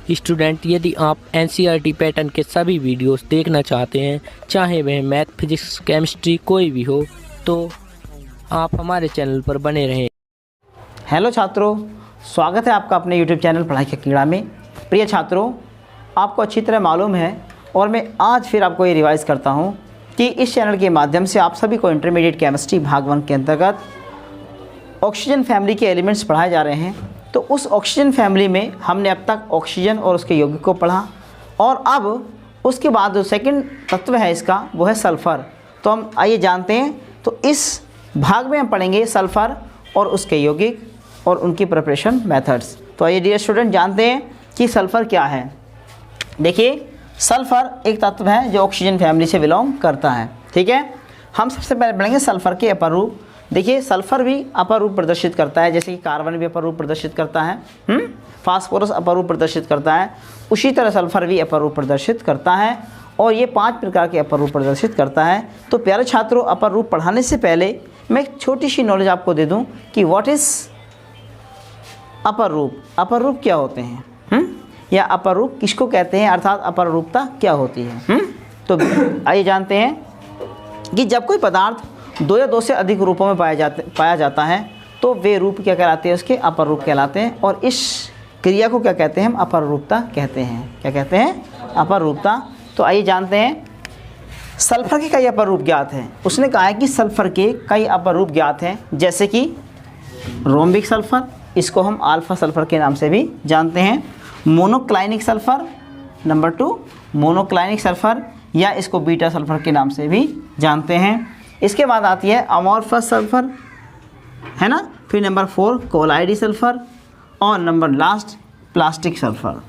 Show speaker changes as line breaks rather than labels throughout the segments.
Student, यदि आप NCERT pattern के सभी वीडियोस देखना चाहते हैं, चाहे वह मैथ, फिजिक्स, केमिस्ट्री कोई भी हो, तो आप हमारे चैनल पर बने रहें।
हेलो छात्रों, स्वागत है आपका अपने यूट्यूब चैनल पढ़ाई के कीड़ा में। प्रिय छात्रों, आपको अच्छी तरह मालूम है और मैं आज फिर आपको ये रिवाइज़ करता हूँ कि इस चैनल के माध्यम से आप सभी को इंटरमीडिएट केमिस्ट्री भाग 1 के अंतर्गत ऑक्सीजन फैमिली के एलिमेंट्स पढ़ाए जा रहे हैं। तो उस ऑक्सीजन फैमिली में हमने अब तक ऑक्सीजन और उसके यौगिक को पढ़ा और अब उसके बाद जो सेकंड तत्व है इसका वो है सल्फ़र। तो हम आइए जानते हैं। तो इस भाग में हम पढ़ेंगे सल्फ़र और उसके यौगिक और उनकी प्रिपरेशन मेथड्स। तो आइए डियर स्टूडेंट जानते हैं कि सल्फ़र क्या है। देखिए, सल्फ़र एक तत्व है जो ऑक्सीजन फैमिली से बिलोंग करता है। ठीक है, हम सबसे पहले पढ़ेंगे सल्फ़र के अपर रूप। देखिए, सल्फ़र भी अपर रूप प्रदर्शित करता है, जैसे कि कार्बन भी अपर रूप प्रदर्शित करता है, फास्फोरस अपर रूप प्रदर्शित करता है, उसी तरह सल्फ़र भी अपर रूप प्रदर्शित करता है और ये 5 प्रकार के अपर रूप प्रदर्शित करता है। तो प्यारे छात्रों, अपर रूप पढ़ाने से पहले मैं एक छोटी सी नॉलेज आपको दे दूं कि व्हाट इज़ अपर रूप। अपर रूप क्या होते हैं, या अपर रूप किसको कहते हैं, अर्थात अपर रूपता क्या होती है। तो आइए जानते हैं कि जब कोई पदार्थ 2 या 2 से अधिक रूपों में पाया जाता है तो वे रूप क्या कहलाते हैं, उसके अपर रूप कहलाते हैं। और इस क्रिया को क्या कहते हैं, हम अपर रूपता कहते हैं। क्या कहते हैं, अपर रूपता। तो आइए जानते हैं, सल्फ़र के कई अपर रूप ज्ञात हैं। उसने कहा है कि सल्फ़र के कई अपर रूप ज्ञात हैं, जैसे कि रोम्बिक सल्फ़र, इसको हम अल्फ़ा सल्फ़र के नाम से भी जानते हैं। मोनोक्लाइनिक सल्फ़र, नंबर 2 मोनोक्लाइनिक सल्फ़र, या इसको बीटा सल्फ़र के नाम से भी जानते हैं। इसके बाद आती है अमॉर्फस सल्फ़र, है ना। फिर नंबर 4 कोलाइडी सल्फ़र और नंबर लास्ट प्लास्टिक सल्फ़र।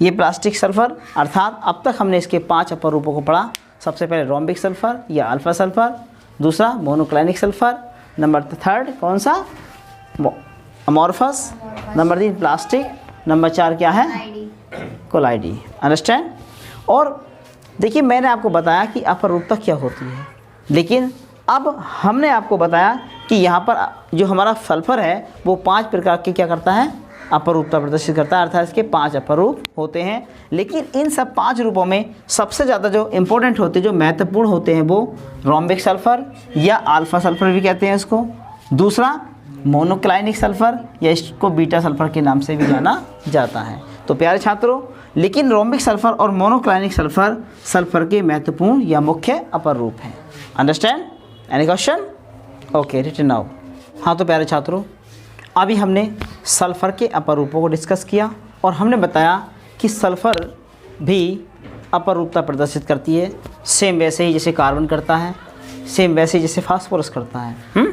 ये प्लास्टिक सल्फ़र अर्थात अब तक हमने इसके 5 अपर रूपों को पढ़ा। सबसे पहले रोम्बिक सल्फ़र या अल्फ़ा सल्फ़र, दूसरा मोनोक्लाइनिक सल्फ़र, नंबर 3 कौन सा, अमॉर्फस, नंबर 3 प्लास्टिक, नंबर 4 क्या है, कोलाइडी। अंडरस्टैंड। और देखिए, मैंने आपको बताया कि अपर रूपता क्या होती है, लेकिन अब हमने आपको बताया कि यहाँ पर जो हमारा सल्फ़र है वो 5 प्रकार के क्या करता है, अपर रूपता प्रदर्शित करता है, अर्थात इसके 5 अपर रूप होते हैं। लेकिन इन सब 5 रूपों में सबसे ज़्यादा जो इम्पोर्टेंट होते हैं, जो महत्वपूर्ण होते हैं, वो रोम्बिक सल्फ़र या अल्फ़ा सल्फ़र भी कहते हैं इसको, दूसरा मोनोक्लाइनिक सल्फ़र या इसको बीटा सल्फ़र के नाम से भी जाना जाता है। तो प्यारे छात्रों, लेकिन रोम्बिक सल्फ़र और मोनोक्लाइनिक सल्फ़र सल्फ़र के महत्वपूर्ण या मुख्य अपर रूप हैं। Understand? Any question? Okay, written now. हाँ, तो प्यारे छात्रों, अभी हमने सल्फ़र के अपर रूपों को डिस्कस किया और हमने बताया कि सल्फ़र भी अपर रूपता प्रदर्शित करती है, सेम वैसे ही जैसे कार्बन करता है, सेम वैसे ही जैसे फास्फोरस करता है।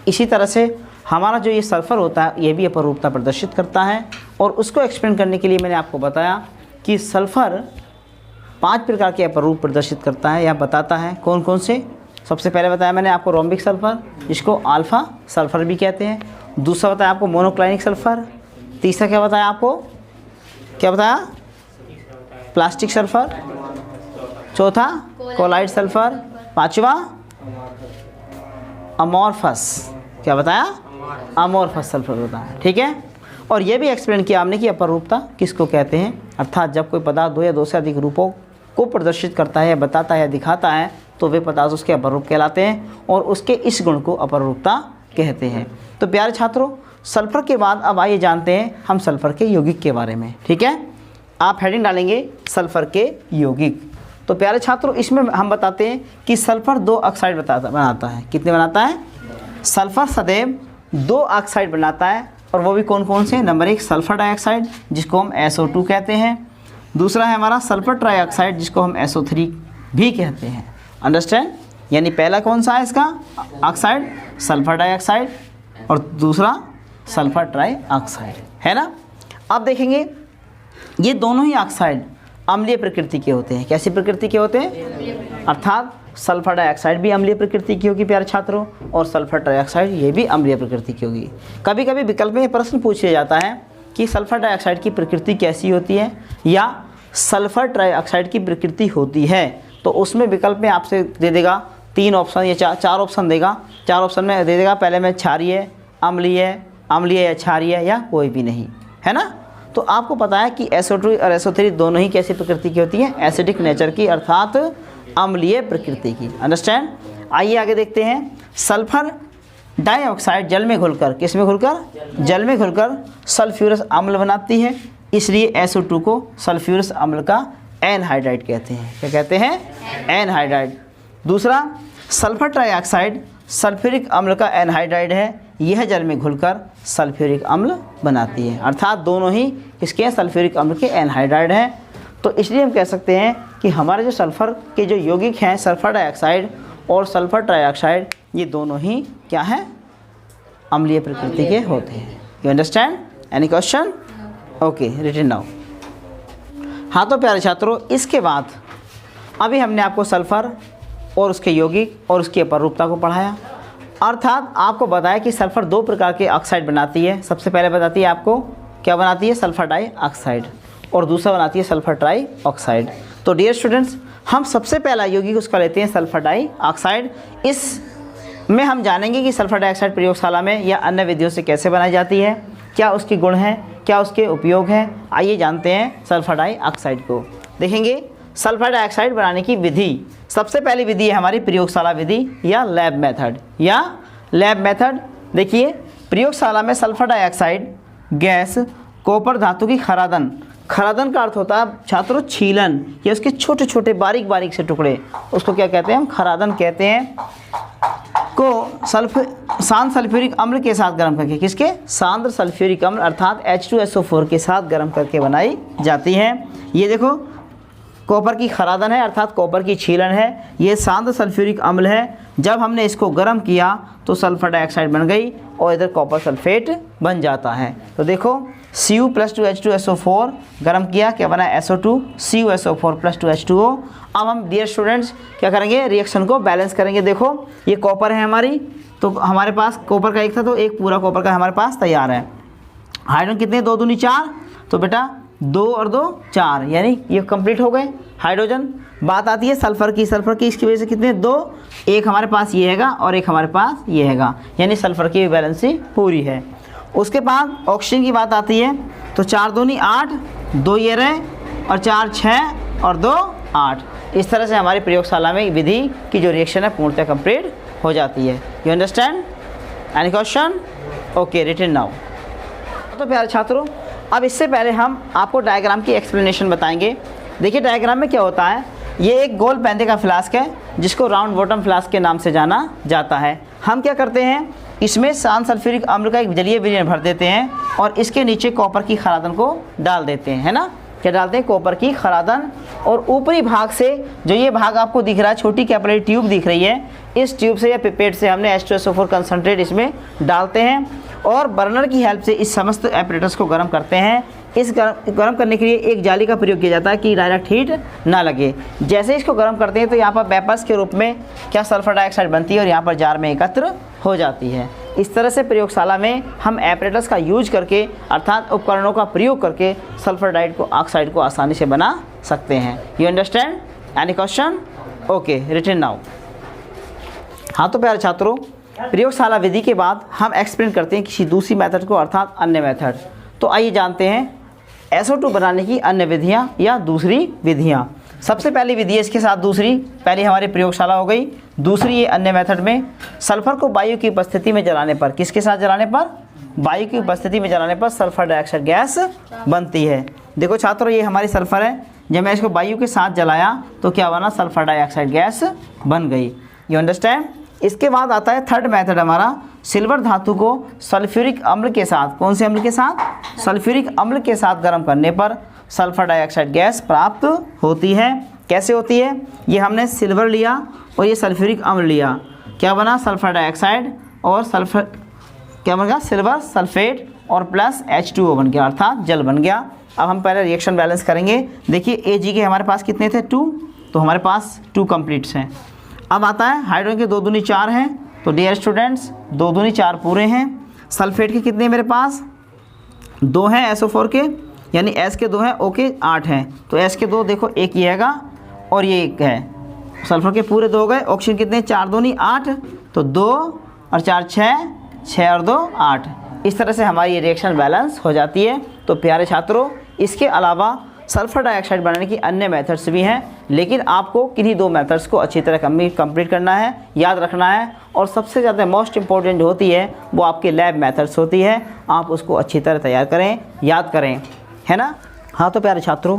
इसी तरह से हमारा जो ये सल्फ़र होता है ये भी अपर रूपता प्रदर्शित करता है। और उसको एक्सप्लेन करने के लिए मैंने आपको बताया कि सल्फ़र 5 प्रकार के अपर रूप प्रदर्शित करता है या बताता है। कौन कौन से? सबसे पहले बताया मैंने आपको रोम्बिक सल्फ़र, जिसको अल्फ़ा सल्फ़र भी कहते हैं। दूसरा बताया आपको मोनोक्लाइनिक सल्फ़र। तीसरा क्या बताया आपको, क्या बताया, प्लास्टिक सल्फ़र। चौथा कोलाइड सल्फ़र। पाँचवा अमॉर्फस, क्या बताया, अमॉर्फस सल्फ़र बताया। ठीक है, और ये भी एक्सप्लेन किया हमने कि अपर रूपता किसको कहते हैं, अर्थात जब कोई पदार्थ 2 या 2 से अधिक रूपों को प्रदर्शित करता है या बताता है या दिखाता है तो वे पदार्थ उसके अपर रूप कहलाते हैं और उसके इस गुण को अपर रूपता कहते हैं। तो प्यारे छात्रों, सल्फ़र के बाद अब आइए जानते हैं हम सल्फ़र के यौगिक के बारे में। ठीक है, आप हेडिंग डालेंगे सल्फ़र के यौगिक। तो प्यारे छात्रों, इसमें हम बताते हैं कि सल्फ़र 2 ऑक्साइड बनाता है। कितने बनाता है? सल्फ़र सदैव 2 ऑक्साइड बनाता है, और वो भी कौन कौन से? नंबर 1 सल्फ़र डाइऑक्साइड, जिसको हम SO2 कहते हैं। दूसरा है हमारा सल्फ़र ट्राइऑक्साइड, जिसको हम SO3 भी कहते हैं। अंडरस्टैंड? यानी पहला कौन सा है इसका ऑक्साइड, सल्फ़र डाइऑक्साइड, और दूसरा सल्फ़र ट्राइऑक्साइड, है ना। अब देखेंगे, ये दोनों ही ऑक्साइड अम्लीय प्रकृति के होते हैं। कैसी प्रकृति के होते हैं? अर्थात सल्फ़र डाइऑक्साइड भी अम्लीय प्रकृति की होगी प्यारे छात्रों, और सल्फ़र ट्राइऑक्साइड ये भी अम्लीय प्रकृति की होगी। कभी कभी विकल्प में प्रश्न पूछ लिया जाता है कि सल्फ़र डाइऑक्साइड की प्रकृति कैसी होती है या सल्फ़र ट्राइऑक्साइड की प्रकृति होती है, तो उसमें विकल्प में आपसे दे देगा 3 ऑप्शन या 4 ऑप्शन देगा। 4 ऑप्शन में दे देगा, पहले में क्षारीय, अम्लीय या क्षारीय, या कोई भी नहीं, है ना। तो आपको पता है कि SO2 और SO3 दोनों ही कैसी प्रकृति की होती हैं, एसिडिक नेचर की, अर्थात अम्लीय प्रकृति की। अंडरस्टैंड। आइए आगे देखते हैं। सल्फर डाइऑक्साइड जल में घुलकर, किस में घुलकर? जल में घुलकर सल्फ्यूरस अम्ल बनाती है, इसलिए SO2 को सल्फ्यूरस अम्ल का एनहाइड्राइड कहते हैं। क्या कहते हैं? एनहाइड्राइड। दूसरा, सल्फर ट्राइऑक्साइड सल्फ्यूरिक अम्ल का एनहाइड्राइड है, यह जल में घुलकर सल्फ्यूरिक अम्ल बनाती है, अर्थात दोनों ही इसके सल्फ्यूरिक अम्ल के एनहाइड्राइड हैं। तो इसलिए हम कह सकते हैं कि हमारे जो सल्फ़र के जो यौगिक हैं, सल्फर डाइऑक्साइड और सल्फर ट्राइऑक्साइड, ये दोनों ही क्या हैं? अम्लीय प्रकृति के होते हैं। You understand? Any question? Okay, written now. हाँ तो प्यारे छात्रों, इसके बाद अभी हमने आपको सल्फ़र और उसके यौगिक और उसकी अपरूपता को पढ़ाया, अर्थात आपको बताया कि सल्फ़र दो प्रकार के ऑक्साइड बनाती है। सबसे पहले बताती है आपको क्या बनाती है? सल्फ़र डाइऑक्साइड, और दूसरा बनाती है सल्फ़र ट्राइऑक्साइड। तो डियर स्टूडेंट्स, हम सबसे पहला यौगिक उसका लेते हैं सल्फ़र डाइऑक्साइड। इसमें हम जानेंगे कि सल्फ़र डाइऑक्साइड प्रयोगशाला में या अन्य विधियों से कैसे बनाई जाती है, क्या उसके गुण हैं, क्या उसके उपयोग हैं। आइए जानते हैं सल्फ़र डाइऑक्साइड को। देखेंगे सल्फ़र डाइऑक्साइड बनाने की विधि। सबसे पहली विधि है हमारी प्रयोगशाला विधि या लैब मेथड, या लैब मेथड। देखिए, प्रयोगशाला में सल्फ़र डाइऑक्साइड गैस कॉपर धातु की खरादन, खरादन का अर्थ होता है छात्रों छीलन, या उसके छोटे छोटे बारीक बारीक से टुकड़े, उसको क्या कहते हैं? हम खरादन कहते हैं, को सांद्र सल्फ्यूरिक अम्ल के साथ गर्म करके, किसके? सांद्र सल्फ्यूरिक अम्ल अर्थात H2SO4 के साथ गर्म करके बनाई जाती है। ये देखो कॉपर की खरादन है, अर्थात कॉपर की छीलन है, ये सांद्र सल्फ्यूरिक अम्ल है। जब हमने इसको गर्म किया तो सल्फर डाइऑक्साइड बन गई और इधर कॉपर सल्फेट बन जाता है। तो देखो Cu+2H2SO4 गर्म किया, क्या बना? SO2, CuSO4+2H2O। अब हम डियर स्टूडेंट्स क्या करेंगे? रिएक्शन को बैलेंस करेंगे। देखो ये कॉपर है हमारी, तो हमारे पास कॉपर का एक था, तो एक पूरा कॉपर का हमारे पास तैयार है। हाइड्रोजन कितने? 2 दूनी 4, तो बेटा 2 और 2 4, यानी ये कंप्लीट हो गए हाइड्रोजन। बात आती है सल्फ़र की, सल्फ़र की इसकी वजह से कितने? 2, एक हमारे पास ये हैगा और एक हमारे पास ये हैगा, यानी सल्फ़र की बैलेंसी पूरी है। उसके बाद ऑक्सीजन की बात आती है, तो 4 दूनी 8, 2 ये रहे और 4 6 और 2 8। इस तरह से हमारी प्रयोगशाला में विधि की जो रिएक्शन है पूर्णतः कंप्लीट हो जाती है। You understand? Any question? Okay, written now. तो प्यारे छात्रों, अब इससे पहले हम आपको डायग्राम की एक्सप्लेनेशन बताएंगे। देखिए डायग्राम में क्या होता है, ये एक गोल पैंदे का फ्लास्क है जिसको राउंड बॉटम फ्लास्क के नाम से जाना जाता है। हम क्या करते हैं, इसमें सांद्र सल्फ्यूरिक अम्ल का एक जलीय विलयन भर देते हैं और इसके नीचे कॉपर की खरादन को डाल देते हैं, है ना? क्या डालते हैं? कॉपर की खरादन। और ऊपरी भाग से जो ये भाग आपको दिख रहा है, छोटी कैपिलरी ट्यूब दिख रही है, इस ट्यूब से या पिपेट से हमने H2SO4 कंसनट्रेट इसमें डालते हैं और बर्नर की हेल्प से इस समस्त एपरेटस को गर्म करते हैं। इस गर्म करने के लिए एक जाली का प्रयोग किया जाता है कि डायरेक्ट हीट ना लगे। जैसे इसको गर्म करते हैं तो यहाँ पर वेपर्स के रूप में क्या सल्फर डाइऑक्साइड बनती है और यहाँ पर जार में एकत्र हो जाती है। इस तरह से प्रयोगशाला में हम एपरेटस का यूज करके, अर्थात उपकरणों का प्रयोग करके सल्फर ऑक्साइड को आसानी से बना सकते हैं। You understand? Any question? Okay, written now. हाँ तो प्यारे छात्रों, प्रयोगशाला विधि के बाद हम एक्सप्लेन करते हैं किसी दूसरी मेथड को, अर्थात अन्य मेथड। तो आइए जानते हैं SO2 बनाने की अन्य विधियाँ या दूसरी विधियाँ। सबसे पहली विधि है इसके साथ दूसरी, पहली हमारी प्रयोगशाला हो गई, दूसरी ये अन्य मेथड में सल्फर को वायु की उपस्थिति में जलाने पर, किसके साथ जलाने पर? वायु की उपस्थिति में जलाने पर सल्फर डाइऑक्साइड गैस बनती है। देखो छात्रों, ये हमारी सल्फर है, जब मैं इसको वायु के साथ जलाया तो क्या बना? सल्फर डाइऑक्साइड गैस बन गई। You understand? इसके बाद आता है थर्ड मेथड हमारा, सिल्वर धातु को सल्फ्यूरिक अम्ल के साथ, कौन से अम्ल के साथ? सल्फ्यूरिक अम्ल के साथ गर्म करने पर सल्फर डाइऑक्साइड गैस प्राप्त होती है। कैसे होती है? ये हमने सिल्वर लिया और ये सल्फ्यूरिक अम्ल लिया, क्या बना? सल्फर डाइऑक्साइड और सल्फर क्या बन गया? सिल्वर सल्फेट और प्लस H2O बन गया, अर्थात जल बन गया। अब हम पहले रिएक्शन बैलेंस करेंगे। देखिए Ag के हमारे पास कितने थे? 2, तो हमारे पास 2 कंप्लीट्स हैं। अब आता है हाइड्रोजन के 2 दूनी 4 हैं, तो डियर स्टूडेंट्स 2 दूनी 4 पूरे हैं। सल्फेट के कितने मेरे पास? 2 हैं SO4 के, यानी S के 2 हैं, O के 8 हैं, तो S के 2 देखो, एक ये हैगा और ये एक है। सल्फर के पूरे 2 हो गए। ऑक्सीजन कितने? 4 दूनी 8, तो 2 और 4 6, 6 और 2 8। इस तरह से हमारी ये रिएक्शन बैलेंस हो जाती है। तो प्यारे छात्रों, इसके अलावा सल्फर डाइऑक्साइड बनाने की अन्य मेथड्स भी हैं, लेकिन आपको किन्हीं 2 मेथड्स को अच्छी तरह कंप्लीट करना है, याद रखना है। और सबसे ज़्यादा मोस्ट इंपॉर्टेंट जो होती है वो आपकी लैब मेथड्स होती है, आप उसको अच्छी तरह तैयार करें, याद करें, है ना। हाँ तो प्यारे छात्रों,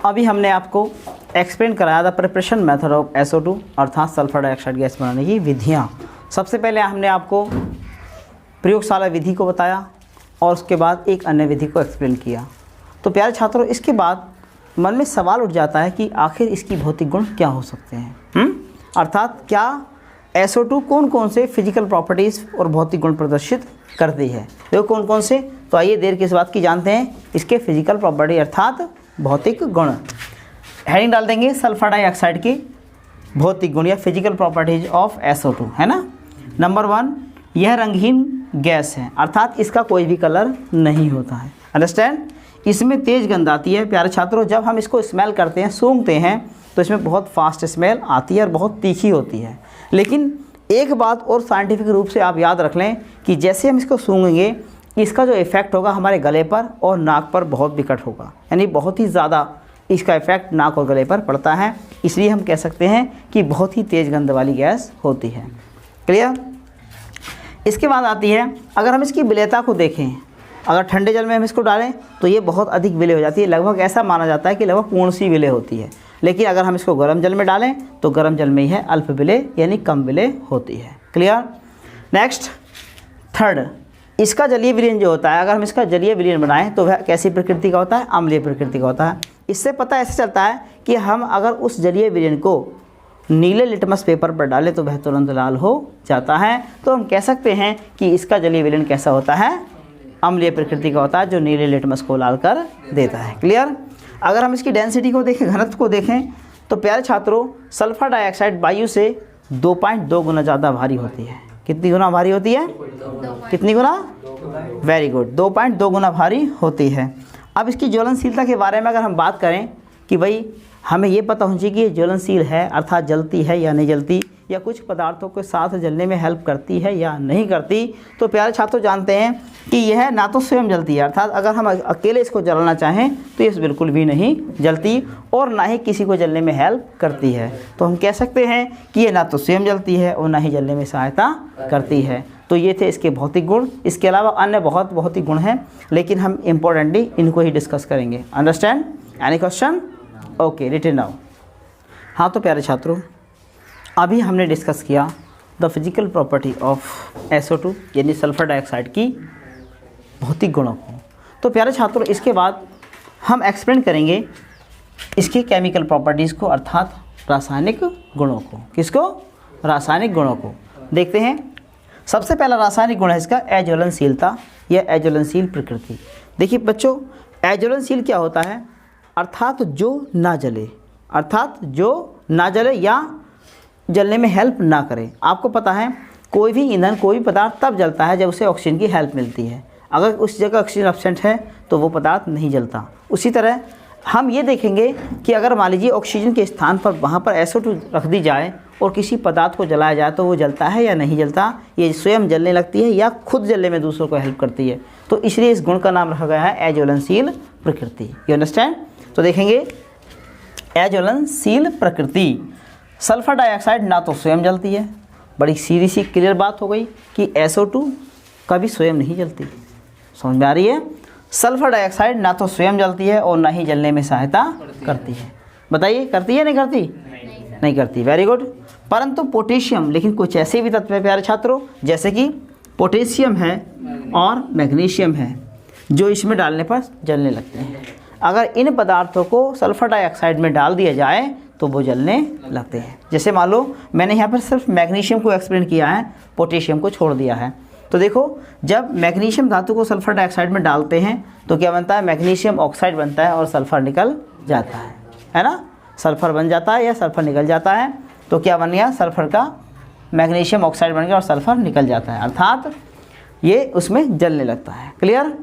अभी हमने आपको एक्सप्लेन कराया था प्रिपरेशन मेथड ऑफ SO2 अर्थात सल्फर डाइऑक्साइड गैस बनाने की विधियाँ। सबसे पहले हमने आपको प्रयोगशाला विधि को बताया और उसके बाद एक अन्य विधि को एक्सप्लेन किया। तो प्यारे छात्रों, इसके बाद मन में सवाल उठ जाता है कि आखिर इसकी भौतिक गुण क्या हो सकते हैं, अर्थात क्या SO2 कौन कौन से फिजिकल प्रॉपर्टीज़ और भौतिक गुण प्रदर्शित करती है। देखो कौन कौन से, तो आइए देर किस बात की जानते हैं, इसके फिजिकल प्रॉपर्टी अर्थात भौतिक गुण। हेडिंग डाल देंगे सल्फर डाइऑक्साइड की भौतिक गुण या फिजिकल प्रॉपर्टीज ऑफ SO2, है ना। नंबर 1, यह रंगहीन गैस है, अर्थात इसका कोई भी कलर नहीं होता है, अंडरस्टैंड। इसमें तेज़ गंध आती है प्यारे छात्रों, जब हम इसको स्मेल करते हैं, सूंघते हैं, तो इसमें बहुत फास्ट स्मेल आती है और बहुत तीखी होती है। लेकिन एक बात और साइंटिफिक रूप से आप याद रख लें कि जैसे हम इसको सूंघेंगे, इसका जो इफ़ेक्ट होगा हमारे गले पर और नाक पर बहुत विकट होगा, यानी बहुत ही ज़्यादा इसका इफ़ेक्ट नाक और गले पर पड़ता है। इसलिए हम कह सकते हैं कि बहुत ही तेज़ गंध वाली गैस होती है। क्लियर। इसके बाद आती है, अगर हम इसकी विलेयता को देखें, अगर ठंडे जल में हम इसको डालें तो ये बहुत अधिक विलेय हो जाती है, लगभग ऐसा माना जाता है कि लगभग पूर्ण सी विलेय होती है। लेकिन अगर हम इसको गर्म जल में डालें तो गर्म जल में ही है अल्प विलेय यानी कम विलेय होती है। क्लियर। नेक्स्ट, थर्ड, इसका जलीय विलयन जो होता है, अगर हम इसका जलीय विलयन बनाएं तो वह कैसी प्रकृति का होता है, अम्लीय प्रकृति का होता है। इससे पता ऐसे चलता है कि हम अगर उस जलीय विलयन को नीले लिटमस पेपर पर डालें तो वह तुरंत लाल हो जाता है। तो हम कह सकते हैं कि इसका जलीय विलयन कैसा होता है, अम्लीय प्रकृति का होता है, जो नीले लिटमस को लाल कर देता है। क्लियर। अगर हम इसकी डेंसिटी को देखें, घनत्व को देखें, तो प्यारे छात्रों, सल्फर डाइऑक्साइड वायु से 2.2 गुना ज़्यादा भारी होती है। कितनी गुना भारी होती है, कितनी गुना, वेरी गुड, 2.2 गुना भारी होती है। अब इसकी ज्वलनशीलता के बारे में अगर हम बात करें कि भाई हमें ये पता होना चाहिए कि ये ज्वलनशील है, अर्थात जलती है या नहीं जलती, या कुछ पदार्थों के साथ जलने में हेल्प करती है या नहीं करती। तो प्यारे छात्रों जानते हैं कि यह ना तो स्वयं जलती है, अर्थात अगर हम अकेले इसको जलाना चाहें तो ये बिल्कुल भी नहीं जलती, और ना ही किसी को जलने में हेल्प करती है। तो हम कह सकते हैं कि ये ना तो स्वयं जलती है और ना ही जलने में सहायता करती है। तो ये थे इसके भौतिक गुण। इसके अलावा अन्य बहुत भौतिक गुण हैं, लेकिन हम इम्पोर्टेंटली इनको ही डिस्कस करेंगे। Understand. Any question? Okay, written now. हाँ तो प्यारे छात्रों, अभी हमने डिस्कस किया the physical property of SO2 यानी सल्फर डाइऑक्साइड की भौतिक गुणों को। तो प्यारे छात्रों, इसके बाद हम एक्सप्लेन करेंगे इसके केमिकल प्रॉपर्टीज़ को, अर्थात रासायनिक गुणों को। किसको? रासायनिक गुणों को। देखते हैं। सबसे पहला रासायनिक गुण है इसका अज्वलनशीलता या अज्वलनशील प्रकृति। देखिए बच्चों, अज्वलनशील क्या होता है, अर्थात जो ना जले, अर्थात जो ना जले या जलने में हेल्प ना करे। आपको पता है कोई भी ईंधन, कोई भी पदार्थ तब जलता है जब उसे ऑक्सीजन की हेल्प मिलती है। अगर उस जगह ऑक्सीजन एब्सेंट है तो वो पदार्थ नहीं जलता। उसी तरह हम ये देखेंगे कि अगर मान लीजिए ऑक्सीजन के स्थान पर वहाँ पर SO2 रख दी जाए और किसी पदार्थ को जलाया जाए तो वो जलता है या नहीं जलता, ये स्वयं जलने लगती है या खुद जलने में दूसरों को हेल्प करती है। तो इसलिए इस गुण का नाम रखा गया है अज्वलनशील प्रकृति। You understand. तो देखेंगे अज्वलनशील प्रकृति। सल्फर डाइऑक्साइड ना तो स्वयं जलती है, बड़ी सीधी सी क्लियर बात हो गई कि SO2 कभी स्वयं नहीं जलती। समझ में आ रही है? सल्फर डाइऑक्साइड ना तो स्वयं जलती है और ना ही जलने में सहायता करती है। बताइए, करती है नहीं करती? नहीं करती। Very good. परंतु पोटेशियम, लेकिन कुछ ऐसे भी तत्व हैं प्यारे छात्रों, जैसे कि पोटेशियम है और मैग्नीशियम है, जो इसमें डालने पर जलने लगते हैं। अगर इन पदार्थों को सल्फर डाइऑक्साइड में डाल दिया जाए तो वो जलने लगते हैं। जैसे मान लो मैंने यहाँ पर सिर्फ मैग्नीशियम को एक्सप्लेन किया है, पोटेशियम को छोड़ दिया है। तो देखो, जब मैग्नीशियम धातु को सल्फर डाइऑक्साइड में डालते हैं तो क्या बनता है, मैग्नीशियम ऑक्साइड बनता है और सल्फर निकल जाता है ना। सल्फर बन जाता है या सल्फर निकल जाता है, तो क्या बन गया, सल्फर का मैग्नीशियम ऑक्साइड बन गया और सल्फर निकल जाता है, अर्थात ये उसमें जलने लगता है। क्लियर।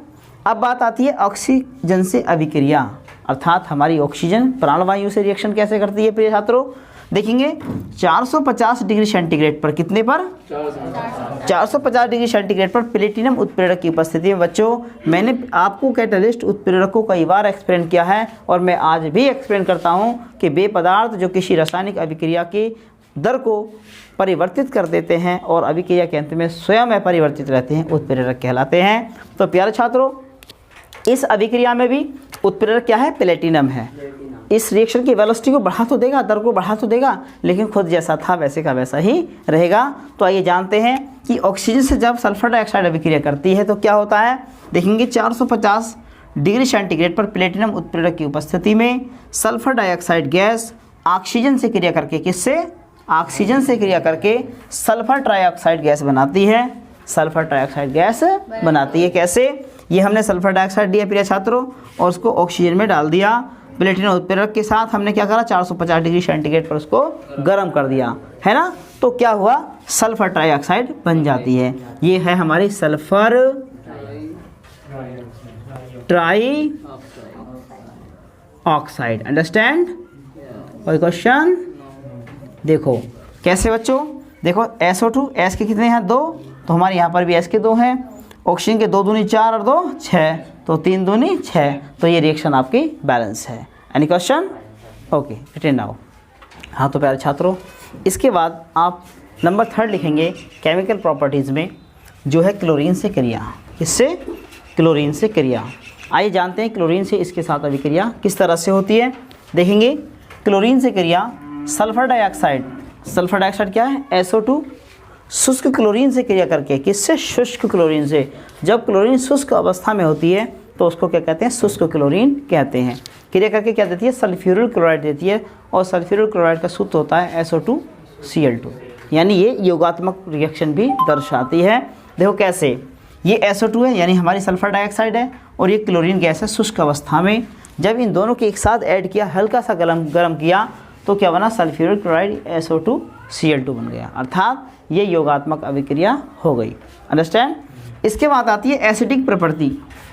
अब बात आती है ऑक्सीजन से अभिक्रिया, अर्थात हमारी ऑक्सीजन प्राणवायु से रिएक्शन कैसे करती है प्रिय छात्रों। देखेंगे 450 डिग्री सेंटीग्रेड पर, कितने पर 450 डिग्री सेंटीग्रेड पर प्लेटिनम उत्प्रेरक की उपस्थिति में बच्चों मैंने आपको कैटालिस्ट उत्प्रेरक को कई बार एक्सप्लेन किया है और मैं आज भी एक्सप्लेन करता हूं कि वे पदार्थ जो किसी रासायनिक अभिक्रिया की दर को परिवर्तित कर देते हैं और अभिक्रिया के अंत में स्वयं परिवर्तित रहते हैं, उत्प्रेरक कहलाते हैं। तो प्यारे छात्रों, इस अभिक्रिया में भी उत्प्रेरक क्या है, प्लेटिनम है। इस रिएक्शन की वेलोसिटी को बढ़ा तो देगा, दर को बढ़ा तो देगा, लेकिन खुद जैसा था वैसे का वैसा ही रहेगा। तो आइए जानते हैं कि ऑक्सीजन से जब सल्फर डाइऑक्साइड अभिक्रिया करती है तो क्या होता है। देखेंगे 450 डिग्री सेंटीग्रेड पर प्लेटिनम उत्प्रेरक की उपस्थिति में सल्फर डाइऑक्साइड गैस ऑक्सीजन से क्रिया करके, किससे, ऑक्सीजन से क्रिया करके सल्फर ट्राइऑक्साइड गैस बनाती है, सल्फर ट्राइऑक्साइड गैस बनाती है। कैसे, ये हमने सल्फर डाइऑक्साइड दिया प्रिय छात्रों और उसको ऑक्सीजन में डाल दिया, प्लेटिनम उत्प्रेरक के साथ हमने क्या करा, 450 डिग्री सेंटीग्रेड पर उसको गर्म कर दिया, है ना। तो क्या हुआ, सल्फर ट्राइऑक्साइड बन जाती है। ये है हमारी सल्फर ट्राई ऑक्साइड। अंडरस्टैंड। कोई क्वेश्चन? देखो कैसे बच्चों, देखो SO2 S के कितने हैं, 2, तो हमारे यहाँ पर भी S के 2 हैं। ऑक्सीजन के 2 दूनी 4 और 2 6, तो 3 दूनी 6, तो ये रिएक्शन आपकी बैलेंस है। Any question? Okay, written now. हाँ तो प्यारे छात्रों, इसके बाद आप नंबर 3 लिखेंगे केमिकल प्रॉपर्टीज़ में, जो है क्लोरीन से क्रिया। किससे, क्लोरीन से क्रिया। आइए जानते हैं क्लोरीन से इसके साथ अभिक्रिया किस तरह से होती है। देखेंगे क्लोरीन से क्रिया, सल्फर डाइऑक्साइड, सल्फर डाइऑक्साइड क्या है, SO2, शुष्क क्लोरीन से क्रिया करके, किससे, शुष्क क्लोरीन से। जब क्लोरीन शुष्क अवस्था में होती है तो उसको क्या कहते हैं, शुष्क क्लोरीन कहते हैं। क्रिया करके क्या देती है, सल्फ्यूरिल क्लोराइड देती है, और सल्फ्यूरिल क्लोराइड का सूत्र होता है SO2Cl2, यानी ये योगात्मक रिएक्शन भी दर्शाती है। देखो कैसे, ये SO2 है यानी हमारी सल्फर डाइऑक्साइड है, और ये क्लोरीन गैस है शुष्क अवस्था में। जब इन दोनों को एक साथ ऐड किया, हल्का सा गर्म किया, तो क्या बना, सल्फ्यूरिल क्लोराइड SO2Cl2 बन गया, अर्थात ये योगात्मक अभिक्रिया हो गई। अंडरस्टैंड। इसके बाद आती है एसिडिक प्रकृति,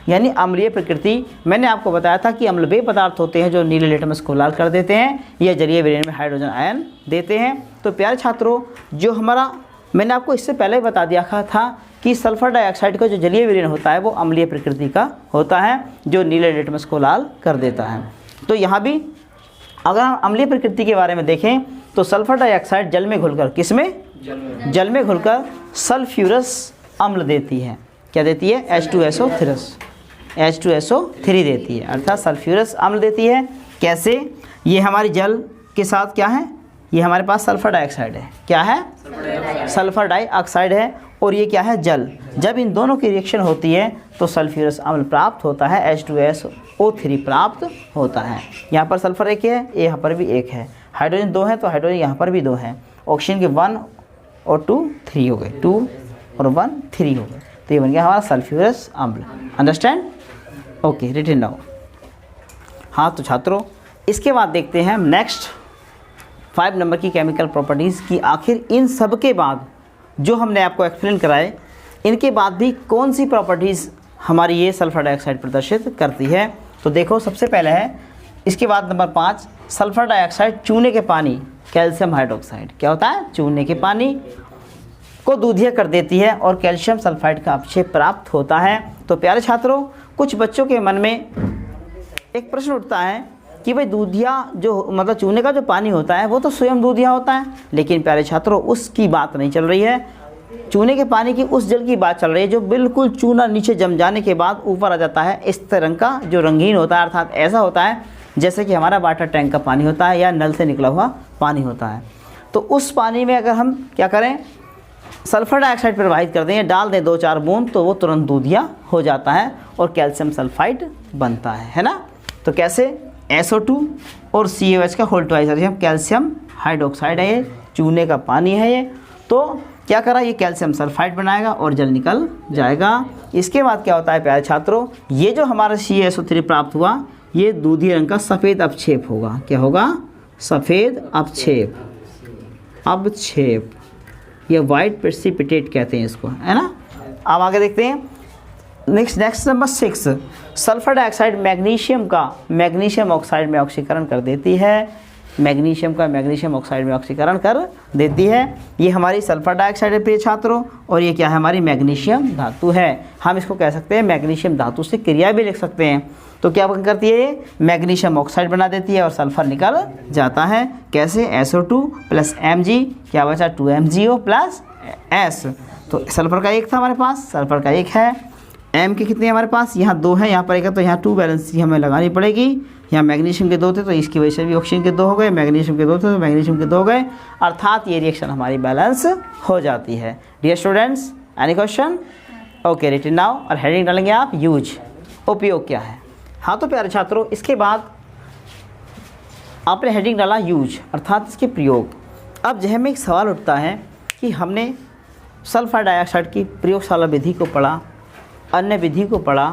यानी अम्लीय प्रकृति। मैंने आपको बताया था कि अम्ल वे पदार्थ होते हैं जो नीले लिटमस को लाल कर देते हैं या जलीय विलयन में हाइड्रोजन आयन देते हैं। तो प्यारे छात्रों, जो हमारा, मैंने आपको इससे पहले बता दिया था कि सल्फर डाइऑक्साइड का जो जलीय विलयन होता है वो अम्लीय प्रकृति का होता है, जो नीले लिटमस को लाल कर देता है। तो यहाँ भी अगर हम अम्लीय प्रकृति के बारे में देखें तो सल्फर डाइऑक्साइड जल में घुलकर, किसमें, जल में घुलकर सल्फ्यूरस अम्ल देती है। क्या देती है, H2SO3 देती है, अर्थात सल्फ्यूरस अम्ल देती है। कैसे, ये हमारी जल के साथ क्या है, ये हमारे पास सल्फर डाइऑक्साइड है, क्या है, सल्फर डाइऑक्साइड है, और ये क्या है, जल। जब इन दोनों की रिएक्शन होती है तो सल्फ्यूरस अम्ल प्राप्त होता है, H2SO3 प्राप्त होता है। यहाँ पर सल्फर 1 है, यहाँ पर भी 1 है, हाइड्रोजन 2 है तो हाइड्रोजन यहाँ पर भी 2 है। ऑक्सीजन के 1 और 2 3 हो गए, 2 और 1 3 हो गए, तो ये बन गया हमारा सल्फ्यूरस अम्ल। अंडरस्टैंड। Okay, written now. हाँ तो छात्रों, इसके बाद देखते हैं हम नेक्स्ट 5 नंबर की केमिकल प्रॉपर्टीज़ की। आखिर इन सब के बाद जो हमने आपको एक्सप्लेन कराए, इनके बाद भी कौन सी प्रॉपर्टीज़ हमारी ये सल्फर डाइऑक्साइड प्रदर्शित करती है। तो देखो सबसे पहले है, इसके बाद नंबर 5, सल्फर डाइऑक्साइड चूने के पानी, कैल्शियम हाइड्रोक्साइड, क्या होता है, चूने के पानी को दूधिया कर देती है और कैल्शियम सल्फाइड का अपक्षेप प्राप्त होता है। तो प्यारे छात्रों, कुछ बच्चों के मन में एक प्रश्न उठता है कि भाई दूधिया जो, मतलब चूने का जो पानी होता है वो तो स्वयं दूधिया होता है, लेकिन प्यारे छात्रों उसकी बात नहीं चल रही है। चूने के पानी की उस जल की बात चल रही है जो बिल्कुल चूना नीचे जम जाने के बाद ऊपर आ जाता है, इस तरह का जो रंगीन होता है, अर्थात ऐसा होता है जैसे कि हमारा वाटर टैंक का पानी होता है या नल से निकला हुआ पानी होता है। तो उस पानी में अगर हम क्या करें, सल्फर डाइऑक्साइड प्रवाहित कर दें, डाल दें 2-4 बूंद, तो वो तुरंत दूधिया हो जाता है और कैल्शियम सल्फाइड बनता है ना। तो कैसे, SO2 और CaOH का होल ट्वाइस, कैल्शियम हाइड्रोक्साइड है, ये चूने का पानी है ये, तो क्या करा, ये कैल्शियम सल्फाइड बनाएगा और जल निकल जाएगा। इसके बाद क्या होता है प्यारे छात्रों, ये जो हमारा CaSO3 प्राप्त हुआ, ये दूधिया रंग का सफ़ेद अपक्षेप होगा। क्या होगा, सफ़ेद अपक्षेप, ये वाइट प्रेसिपिटेट कहते हैं इसको, है ना। अब आगे देखते हैं next number 6, sulphur dioxide magnesium oxide में ऑक्सीकरण कर देती है। मैग्नीशियम का मैग्नीशियम ऑक्साइड में ऑक्सीकरण कर देती है। ये हमारी सल्फर डाइऑक्साइड है प्रिय छात्रों, और ये क्या है, हमारी मैग्नीशियम धातु है। हम इसको कह सकते हैं मैग्नीशियम धातु से क्रिया भी लिख सकते हैं। तो क्या करती है, ये मैग्नीशियम ऑक्साइड बना देती है और सल्फर निकल जाता है। कैसे, SO2 प्लस Mg, क्या बचा 2MgO प्लस S। तो सल्फर का एक था हमारे पास, सल्फर का एक है। M के कितने हमारे पास, यहाँ 2 है, यहाँ पर एक है, तो यहाँ 2 बैलेंस हमें लगानी पड़ेगी। यहाँ मैग्नीशियम के 2 थे तो इसकी वजह से भी ऑक्सीजन के 2 हो गए, मैग्नीशियम के 2 थे तो मैग्नीशियम के 2 हो गए, अर्थात ये रिएक्शन हमारी बैलेंस हो जाती है। Dear students, any question? Okay, written now. और हेडिंग डालेंगे आप यूज, उपयोग क्या है। हाँ तो प्यारे छात्रों, इसके बाद आपने हेडिंग डाला यूज अर्थात इसके प्रयोग। अब जहन में एक सवाल उठता है कि हमने सल्फर डाइऑक्साइड की प्रयोगशाला विधि को पढ़ा, अन्य विधि को पढ़ा,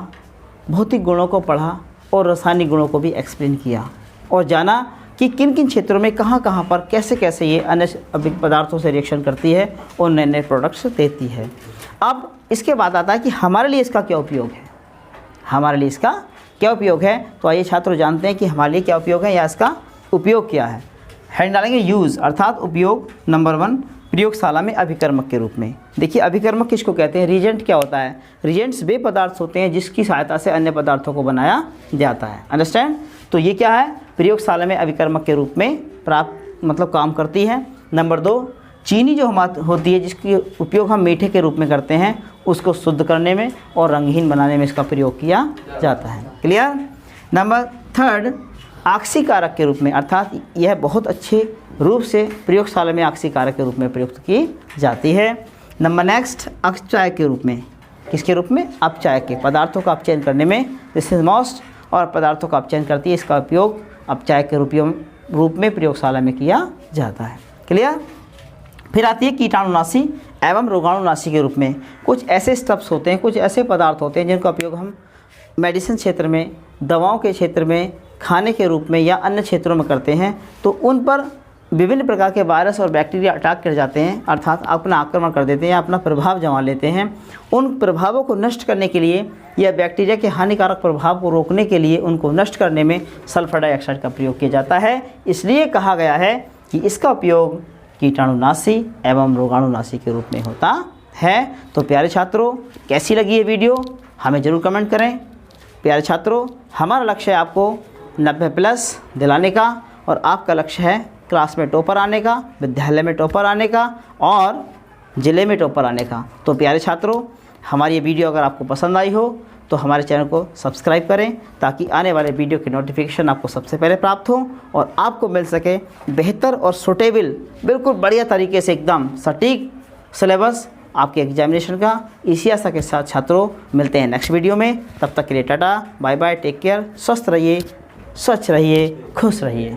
भौतिक गुणों को पढ़ा और रासायनिक गुणों को भी एक्सप्लेन किया, और जाना कि किन किन क्षेत्रों में कहाँ पर कैसे कैसे ये अन्य पदार्थों से रिएक्शन करती है और नए नए प्रोडक्ट्स देती है। अब इसके बाद आता है कि हमारे लिए इसका क्या उपयोग है, हमारे लिए इसका क्या उपयोग है। तो आइए छात्रों जानते हैं कि हमारे लिए क्या उपयोग है या इसका उपयोग क्या है। हेडिंग डालेंगे यूज़ अर्थात उपयोग। नंबर 1, प्रयोगशाला में अभिकर्मक के रूप में। देखिए अभिकर्मक किसको कहते हैं, रिजेंट क्या होता है, रिजेंट्स वे पदार्थ होते हैं जिसकी सहायता से अन्य पदार्थों को बनाया जाता है। अंडरस्टैंड। तो ये क्या है, प्रयोगशाला में अभिकर्मक के रूप में प्राप्त काम करती है। नंबर 2, चीनी जो होती है जिसकी उपयोग हम मीठे के रूप में करते हैं, उसको शुद्ध करने में और रंगहीन बनाने में इसका प्रयोग किया जाता है। क्लियर। नंबर 3, आक्सीकारक के रूप में, अर्थात यह बहुत अच्छे रूप से प्रयोगशाला में आक्सीकारक के रूप में प्रयुक्त की जाती है। नंबर नेक्स्ट, अपचायक के रूप में। किसके रूप में, अपचायक के, पदार्थों का अपचयन करने में दिस इज मोस्ट, और पदार्थों का अपचयन करती है, इसका उपयोग अपचायक के रूप में प्रयोगशाला में किया जाता है। क्लियर। फिर आती है कीटाणुनाशी एवं रोगाणुनाशी के रूप में। कुछ ऐसे स्टफ्स होते हैं, कुछ ऐसे पदार्थ होते हैं जिनका उपयोग हम मेडिसिन क्षेत्र में, दवाओं के क्षेत्र में, खाने के रूप में या अन्य क्षेत्रों में करते हैं। तो उन पर विभिन्न प्रकार के वायरस और बैक्टीरिया अटैक कर जाते हैं, अर्थात अपना आक्रमण कर देते हैं या अपना प्रभाव जमा लेते हैं। उन प्रभावों को नष्ट करने के लिए या बैक्टीरिया के हानिकारक प्रभाव को रोकने के लिए उनको नष्ट करने में सल्फर डाइऑक्साइड का प्रयोग किया जाता है। इसलिए कहा गया है कि इसका उपयोग कीटाणुनाशी एवं रोगाणुनाशी के रूप में होता है। तो प्यारे छात्रों, कैसी लगी ये वीडियो हमें ज़रूर कमेंट करें। प्यारे छात्रों, हमारा लक्ष्य है आपको 90+ दिलाने का, और आपका लक्ष्य है क्लास में टॉपर आने का, विद्यालय में टॉपर आने का और ज़िले में टॉपर आने का। तो प्यारे छात्रों, हमारी ये वीडियो अगर आपको पसंद आई हो तो हमारे चैनल को सब्सक्राइब करें, ताकि आने वाले वीडियो की नोटिफिकेशन आपको सबसे पहले प्राप्त हो और आपको मिल सके बेहतर और सूटेबल, बिल्कुल बढ़िया तरीके से एकदम सटीक सिलेबस आपके एग्जामिनेशन का। इसी आशा के साथ छात्रों, मिलते हैं नेक्स्ट वीडियो में। तब तक के लिए tata, bye bye, take care, स्वस्थ रहिए, स्वच्छ रहिए, खुश रहिए।